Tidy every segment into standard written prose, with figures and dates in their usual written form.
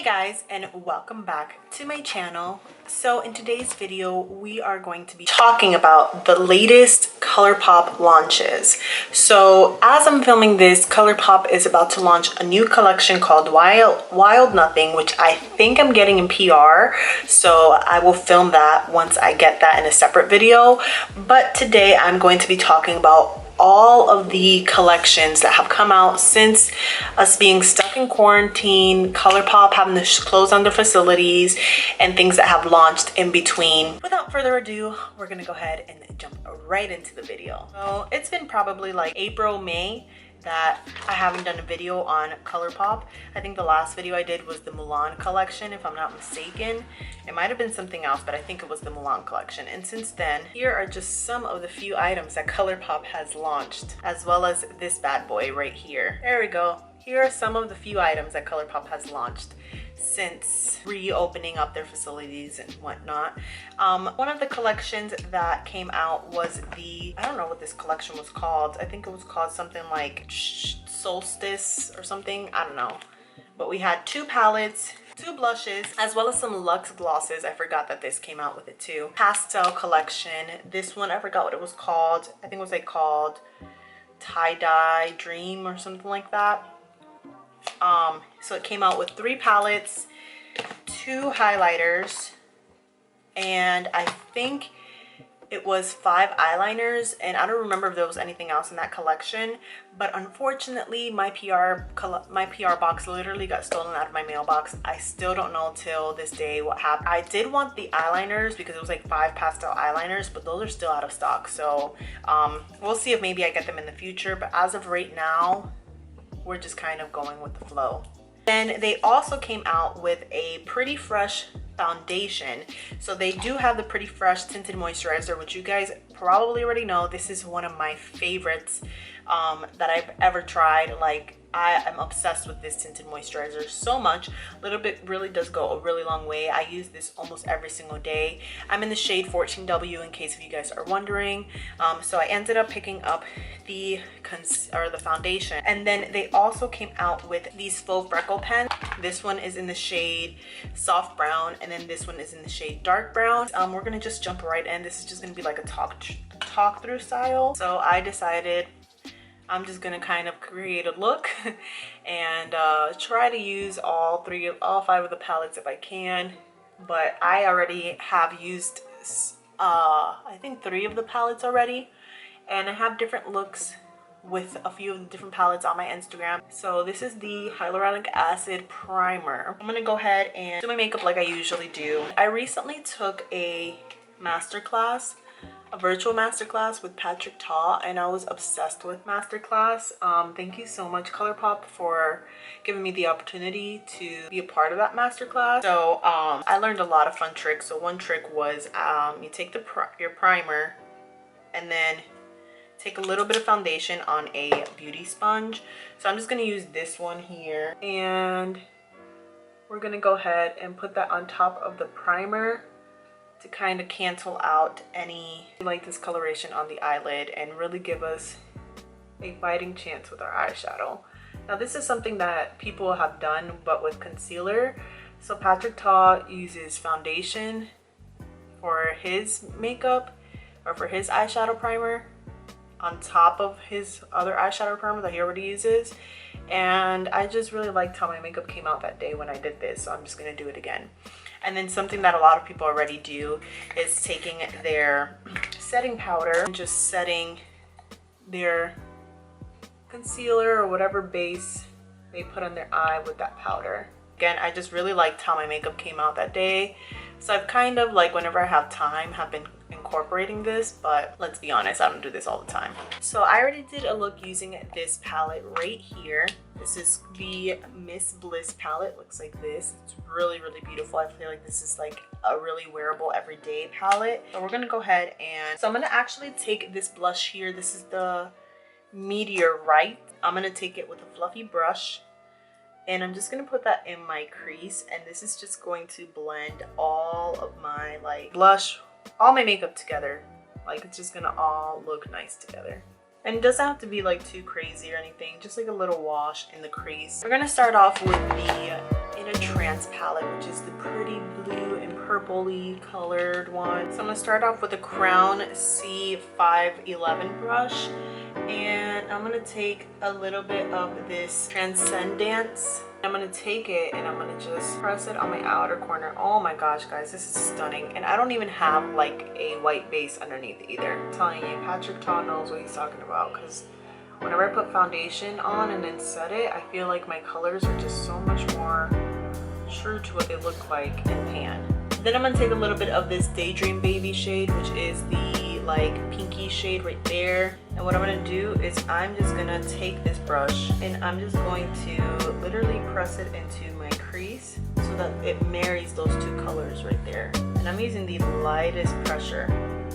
Hey guys, and welcome back to my channel. So in today's video we are going to be talking about the latest Colourpop launches. So as I'm filming this, Colourpop is about to launch a new collection called Wild Nothing, which I think I'm getting in PR, so I will film that once I get that in a separate video. But today I'm going to be talking about all of the collections that have come out since us being stuck in quarantine, Colourpop having to close down their facilities, and things that have launched in between. Without further ado, we're gonna go ahead and jump right into the video. So it's been probably like April, May that I haven't done a video on Colourpop. I think the last video I did was the Mulan collection, if I'm not mistaken. It might have been something else, but I think it was the Mulan collection. And since then, here are just some of the few items that Colourpop has launched, as well as this bad boy right here. There we go. Here are some of the few items that Colourpop has launched since reopening up their facilities and whatnot. One of the collections that came out was the, I don't know what this collection was called. I think it was called something like Solstice or something. I don't know. But we had 2 palettes, 2 blushes, as well as some luxe glosses. I forgot that this came out with it too. Pastel collection. This one, I forgot what it was called. I think it was like called Tie-Dye Dream or something like that. So it came out with 3 palettes, 2 highlighters, and I think it was 5 eyeliners, and I don't remember if there was anything else in that collection. But unfortunately, my PR box literally got stolen out of my mailbox. I still don't know till this day what happened. I did want the eyeliners because it was like 5 pastel eyeliners, but those are still out of stock. So we'll see if maybe I get them in the future, but as of right now, we're just kind of going with the flow. Then they also came out with a Pretty Fresh foundation. So they do have the Pretty Fresh Tinted Moisturizer, which you guys probably already know. This is one of my favorites that I've ever tried. Like, I am obsessed with this tinted moisturizer so much. A little bit really does go a really long way. I use this almost every single day. I'm in the shade 14W in case if you guys are wondering. So I ended up picking up the foundation. And then they also came out with these Faux Freckle Pens. This one is in the shade soft brown, and then this one is in the shade dark brown. We're gonna just jump right in. This is just gonna be like a talk through style. So I decided I'm just gonna kind of create a look and try to use all 5 of the palettes if I can. But I already have used I think 3 of the palettes already, and I have different looks with a few of the different palettes on my Instagram. So this is the hyaluronic acid primer. I'm gonna go ahead and do my makeup like I usually do. I recently took a masterclass, a virtual masterclass with Patrick Ta, and I was obsessed with masterclass. Thank you so much, Colourpop, for giving me the opportunity to be a part of that masterclass. So I learned a lot of fun tricks. So one trick was you take your primer and then take a little bit of foundation on a beauty sponge. So I'm just gonna use this one here, and we're gonna go ahead and put that on top of the primer to kind of cancel out any like discoloration on the eyelid and really give us a fighting chance with our eyeshadow. Now this is something that people have done but with concealer. So Patrick Ta uses foundation for his makeup or for his eyeshadow primer on top of his other eyeshadow primer that he already uses. And I just really liked how my makeup came out that day when I did this, so I'm just gonna do it again. And then something that a lot of people already do is taking their setting powder and just setting their concealer or whatever base they put on their eye with that powder. Again, I just really liked how my makeup came out that day. So I've kind of, like, whenever I have time, have been incorporating this, but let's be honest, I don't do this all the time. So I already did a look using this palette right here. This is the Miss Bliss palette. Looks like this. It's really, really beautiful. I feel like this is like a really wearable everyday palette. So we're gonna go ahead and, so I'm gonna actually take this blush here. This is the Meteorite. I'm gonna take it with a fluffy brush, and I'm just gonna put that in my crease, and this is just going to blend all of my like blush, all my makeup together. Like, it's just gonna all look nice together. And it doesn't have to be like too crazy or anything, just like a little wash in the crease. We're gonna start off with the a Trance palette, which is the pretty blue and purpley colored one. So I'm gonna start off with a Crown C511 brush, and I'm gonna take a little bit of this Transcendence. I'm gonna take it and I'm gonna just press it on my outer corner. Oh my gosh, guys, this is stunning. And I don't even have like a white base underneath either. I'm telling you, Patrick Ta knows what he's talking about, because whenever I put foundation on and then set it, I feel like my colors are just so much more true to what they look like in pan. Then I'm gonna take a little bit of this Daydream Baby shade, which is the like pinky shade right there. And what I'm gonna do is I'm just gonna take this brush and I'm just going to literally press it into my crease so that it marries those two colors right there. And I'm using the lightest pressure.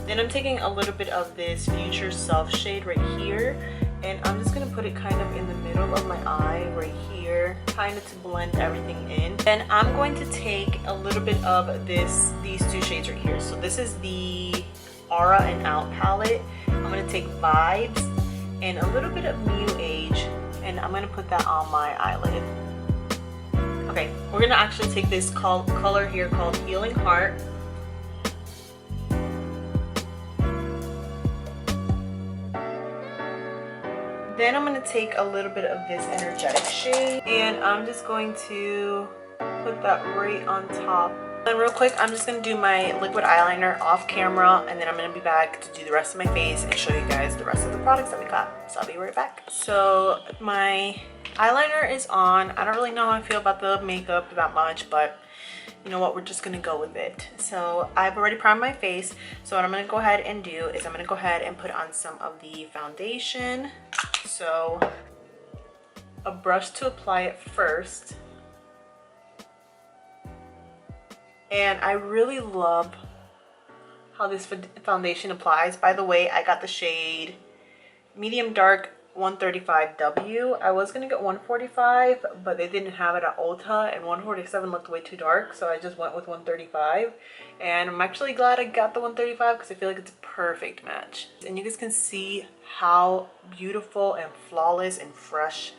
Then I'm taking a little bit of this Future Self shade right here, and I'm just gonna put it kind of in the middle of my eye right here, kind of to blend everything in. Then I'm going to take a little bit of these two shades right here. So this is the Aura and Out palette. I'm gonna take Vibes and a little bit of New Age, and I'm gonna put that on my eyelid. Okay, we're gonna actually take this color here called Healing Heart. Then I'm going to take a little bit of this Energetic shade, and I'm just going to put that right on top. And real quick, I'm just going to do my liquid eyeliner off camera, and then I'm going to be back to do the rest of my face and show you guys the rest of the products that we got. So I'll be right back. So my eyeliner is on. I don't really know how I feel about the makeup that much, but you know what, we're just gonna go with it. So I've already primed my face, so what I'm gonna go ahead and do is I'm gonna go ahead and put on some of the foundation. So a brush to apply it first. And I really love how this foundation applies. By the way, I got the shade Medium Dark 135W. I was gonna get 145, but they didn't have it at Ulta, and 147 looked way too dark, so I just went with 135. And I'm actually glad I got the 135 because I feel like it's a perfect match. And you guys can see how beautiful and flawless and fresh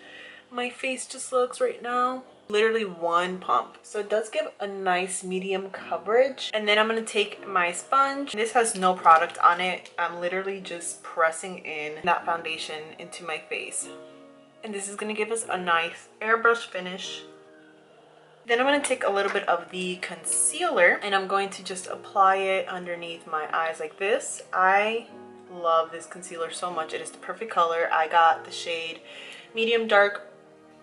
my face just looks right now. Literally one pump, so it does give a nice medium coverage. And then I'm going to take my sponge. This has no product on it. I'm literally just pressing in that foundation into my face, and this is going to give us a nice airbrush finish. Then I'm going to take a little bit of the concealer and I'm going to just apply it underneath my eyes like this. I love this concealer so much. It is the perfect color. I got the shade Medium Dark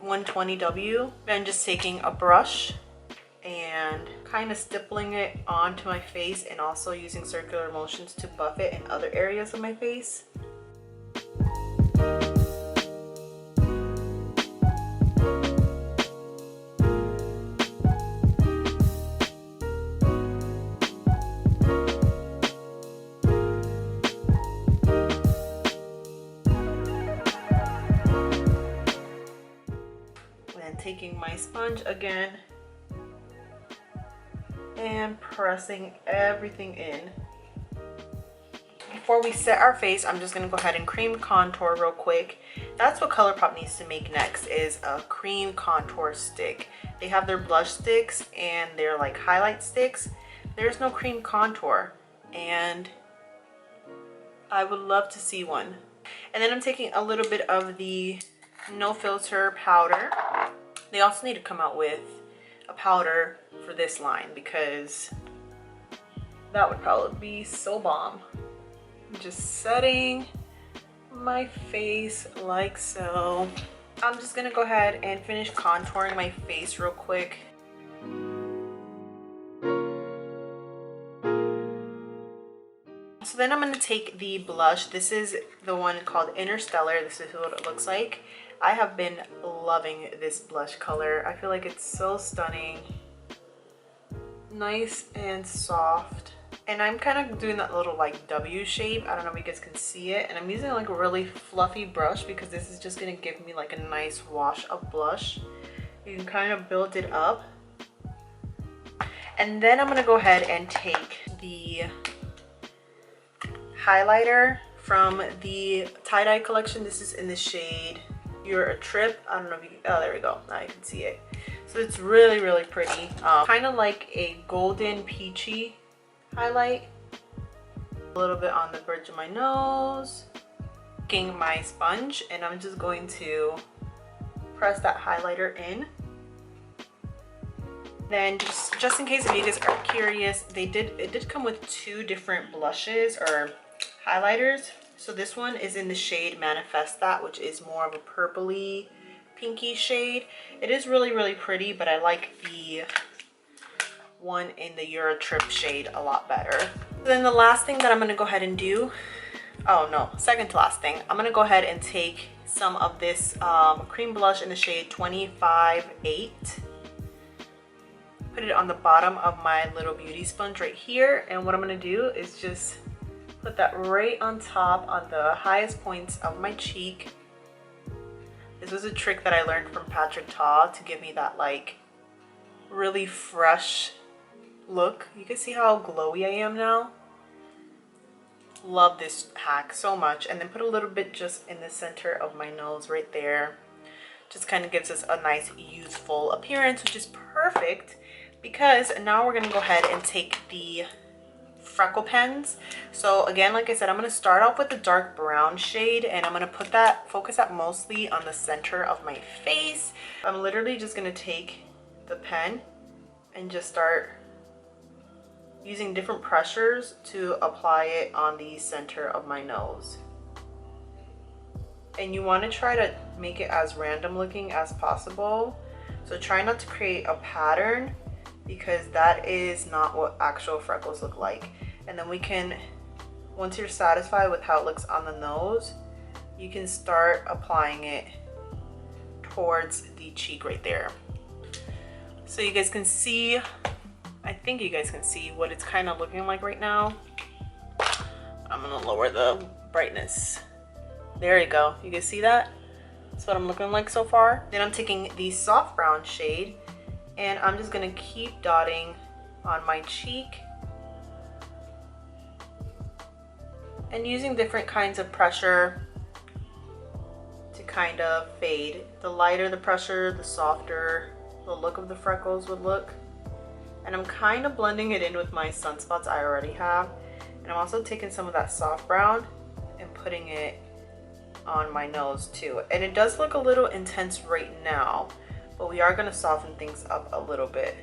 120W. I'm just taking a brush and kind of stippling it onto my face, and also using circular motions to buff it in other areas of my face. Taking my sponge again and pressing everything in. Before we set our face, I'm just going to go ahead and cream contour real quick. That's what Colourpop needs to make next, is a cream contour stick. They have their blush sticks and their like highlight sticks. There's no cream contour, and I would love to see one. And then I'm taking a little bit of the No Filter powder. They also need to come out with a powder for this line, because that would probably be so bomb. I'm just setting my face like so. I'm just gonna go ahead and finish contouring my face real quick. So then I'm gonna take the blush. This is the one called Interstellar. This is what it looks like. I have been loving this blush color. I feel like it's so stunning. Nice and soft. And I'm kind of doing that little like W shape. I don't know if you guys can see it. And I'm using like a really fluffy brush because this is just gonna give me like a nice wash of blush. You can kind of build it up. And then I'm gonna go ahead and take the highlighter from the tie-dye collection. This is in the shade You're a Trip. I don't know if you, oh, there we go. Now you can see it. So it's really, really pretty. Kind of like a golden peachy highlight. A little bit on the bridge of my nose. Taking my sponge, and I'm just going to press that highlighter in. Then just in case if you guys are curious, it did come with 2 different blushes or highlighters. So this one is in the shade Manifest That, which is more of a purpley pinky shade. It is really, really pretty, but I like the one in the Euro Trip shade a lot better. Then the last thing that I'm going to go ahead and do, oh no, second to last thing, I'm going to go ahead and take some of this cream blush in the shade 25-8. Put it on the bottom of my little beauty sponge right here, and what I'm going to do is just put that right on top on the highest points of my cheek. This was a trick that I learned from Patrick Ta to give me that like really fresh look. You can see how glowy I am now. Love this hack so much. And then put a little bit just in the center of my nose right there. Just kind of gives us a nice youthful appearance, which is perfect because now we're going to go ahead and take the Freckle Pens. So again, like I said, I'm going to start off with the dark brown shade, and I'm going to focus that mostly on the center of my face. I'm literally just going to take the pen and just start using different pressures to apply it on the center of my nose. And you want to try to make it as random looking as possible. So try not to create a pattern, because that is not what actual freckles look like. And then we can, once you're satisfied with how it looks on the nose, you can start applying it towards the cheek right there. So you guys can see, I think you guys can see what it's kind of looking like right now. I'm gonna lower the brightness. There you go, you guys see that? That's what I'm looking like so far. Then I'm taking the soft brown shade, and I'm just gonna keep dotting on my cheek and using different kinds of pressure to kind of fade. The lighter the pressure, the softer the look of the freckles would look. And I'm kind of blending it in with my sunspots I already have. And I'm also taking some of that soft brown and putting it on my nose too. And it does look a little intense right now, but we are going to soften things up a little bit.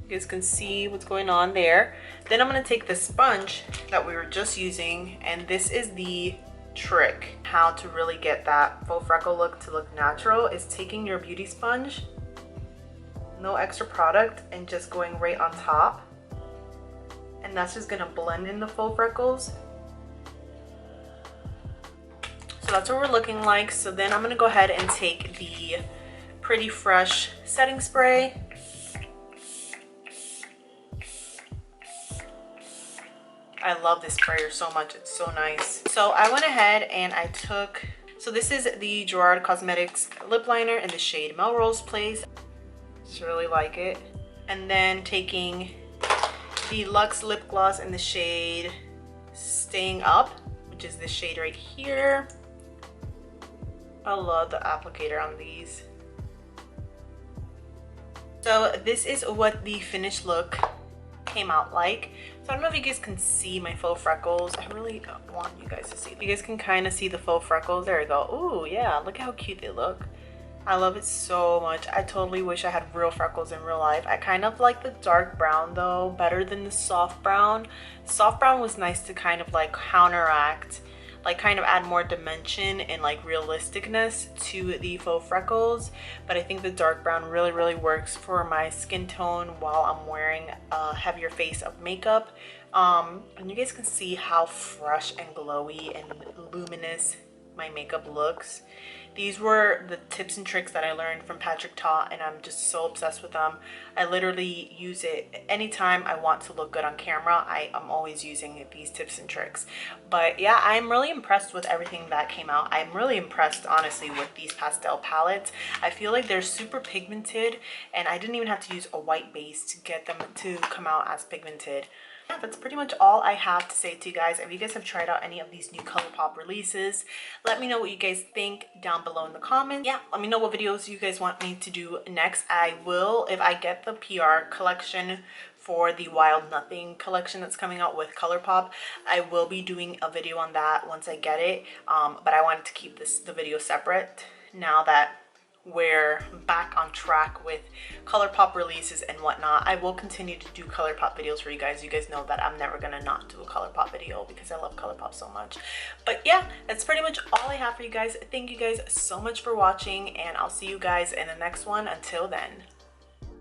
You guys can see what's going on there. Then I'm going to take the sponge that we were just using, and this is the trick how to really get that faux freckle look to look natural, is taking your beauty sponge, no extra product, and just going right on top, and that's just going to blend in the faux freckles. So that's what we're looking like. So then I'm going to go ahead and take the Pretty Fresh setting spray. I love this sprayer so much, it's so nice. So I went ahead and I took, so this is the Gerard Cosmetics lip liner in the shade Melrose Place. Just really like it. And then taking the Luxe lip gloss in the shade Staying Up, which is this shade right here. I love the applicator on these. So this is what the finished look came out like. So I don't know if you guys can see my faux freckles. I really want you guys to see. You guys can kind of see the faux freckles. There we go. Ooh, yeah, look how cute they look. I love it so much. I totally wish I had real freckles in real life. I kind of like the dark brown though better than the soft brown. Soft brown was nice to kind of like counteract, like kind of add more dimension and like realisticness to the faux freckles. But I think the dark brown really, really works for my skin tone while I'm wearing a heavier face of makeup. And you guys can see how fresh and glowy and luminous my makeup looks. These were the tips and tricks that I learned from Patrick Ta, and I'm just so obsessed with them. I literally use it anytime I want to look good on camera. I'm always using these tips and tricks. But yeah, I'm really impressed with everything that came out. I'm really impressed, honestly, with these pastel palettes. I feel like they're super pigmented, and I didn't even have to use a white base to get them to come out as pigmented. Yeah, that's pretty much all I have to say to you guys. If you guys have tried out any of these new Colourpop releases, let me know what you guys think down below in the comments. Yeah, let me know what videos you guys want me to do next. I will, if I get the PR collection for the Wild Nothing collection that's coming out with Colourpop, I will be doing a video on that once I get it. But I wanted to keep the video separate now that we're back on track with Colourpop releases and whatnot. I will continue to do Colourpop videos for you guys. You guys know that I'm never gonna not do a Colourpop video because I love Colourpop so much. But yeah, that's pretty much all I have for you guys. Thank you guys so much for watching, and I'll see you guys in the next one. Until then.